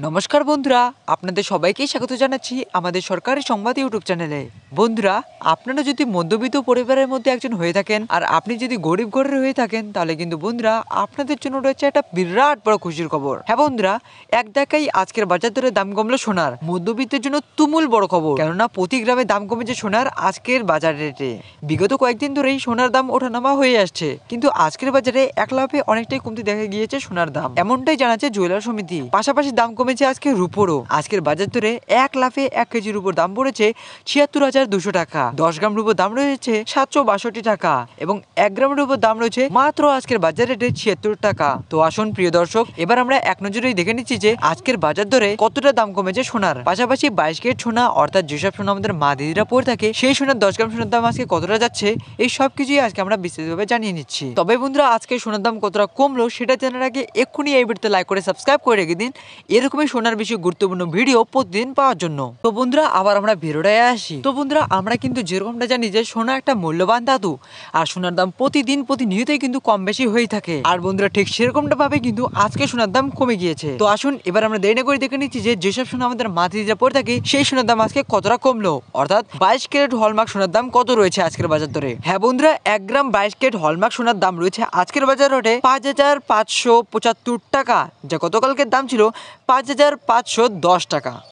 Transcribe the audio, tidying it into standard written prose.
নমস্কার বন্ধুরা, আপনাদের সবাইকে স্বাগত জানাচ্ছি আমাদের সরকারি সংবাদ ইউটিউব চ্যানেলে। বন্ধুরা, আপনারা যদি মধ্যবিত্ত পরিবারের মধ্যে একজন হয়ে থাকেন আর আপনি যদি গরিব ঘরের হয়ে থাকেন, তাহলে কিন্তু বন্ধুরা আপনাদের জন্য রয়েছে একটা বিরাট বড় খুশির খবর। হ্যাঁ বন্ধুরা, এক দেখাই আজকের বাজার দরে দাম কমলো সোনার। মধ্যবিত্তের জন্য তুমুল বড় খবর, কেননা প্রতি গ্রামে দাম কমেছে সোনার আজকের বাজার রেটে। বিগত কয়েকদিন ধরেই সোনার দাম ওঠানামা হয়ে আসছে, কিন্তু আজকের বাজারে এক লাফে অনেকটাই কমতে দেখা গিয়েছে সোনার দাম, এমনটাই জানাচ্ছে জুয়েলার সমিতি। পাশাপাশি দাম কমেছে আজকে রূপোরও। আজকের বাজার দরে এক লাফে 1 কেজি রূপোর দাম পড়েছে ৭৬,২০০ টাকা। 10 গ্রাম রূপোর দাম রয়েছে ৭৬২ টাকা এবং 1 গ্রাম রূপোর দাম রয়েছে মাত্র আজকের বাজার রেটে ৭৬ টাকা। তো আসুন প্রিয় দর্শক, এবার আমরা এক নজরেই দেখে নিচ্ছি যে আজকের বাজার দরে কতটা দাম কমেছে সোনার। পাশাপাশি 22 ক্যারেট সোনা, অর্থাৎ যেসব সোনা আমাদের মা দিদিরা পরে থাকে, সেই সোনার 10 গ্রাম সোনার দাম আজকে কতটা যাচ্ছে, এই সব কিছুই আজকে আমরা বিস্তারিতভাবে জানিয়ে নিচ্ছি। তবে বন্ধুরা, আজকে সোনার দাম কতটা কমলো সেটা জানার আগে এক্ষুনি এই ভিডিওতে লাইক করে সাবস্ক্রাইব করে রেখে দিন, এরকমই সোনার বিষয়ে গুরুত্বপূর্ণ ভিডিও প্রতিদিন পাওয়ার জন্য। তো বন্ধুরা, আবার আমরা ভিডিওটায় আসি। তো বন্ধুরা, আমরা কিন্তু যেরকমটা জানি যে সোনা একটা মূল্যবান ধাতু, আর সোনার দাম প্রতিনিয়তই কিন্তু কম বেশি হয়ে থাকে। আর বন্ধুরা, ঠিক সেরকমটা ভাবে কিন্তু আজকে সোনার দাম কমে গিয়েছে। তো আসুন এবার আমরা দেরি না করে দেখে নিচ্ছি যে যেসব সোনা আমাদের মাতৃরা পরে থাকে, সেই সোনার দাম আজকে কতটা কমলো, অর্থাৎ 22 ক্যারেট হলমার্ক সোনার দাম কত রয়েছে আজকের বাজার দরে। হ্যাঁ বন্ধুরা, 1 গ্রাম 22 ক্যারেট হলমার্ক সোনার দাম রয়েছে আজকের বাজার দরে ৫,৫৭৫ টাকা, যা গতকালকের দাম ছিল ৫,৫১০ টাকা।